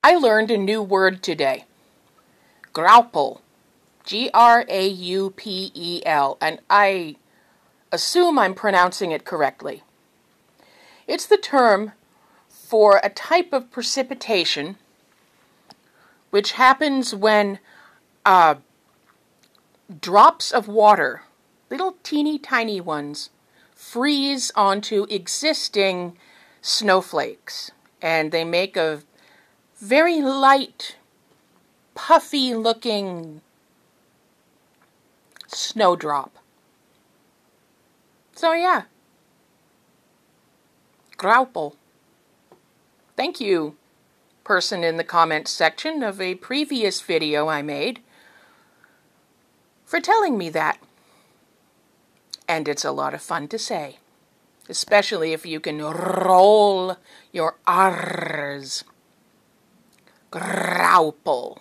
I learned a new word today. Graupel. Graupel. And I assume I'm pronouncing it correctly. It's the term for a type of precipitation which happens when drops of water, little teeny tiny ones, freeze onto existing snowflakes. And they make a very light, puffy-looking snowdrop. So yeah, Graupel. Thank you, person in the comments section of a previous video I made, for telling me that. And it's a lot of fun to say, especially if you can roll your R's. Graupel.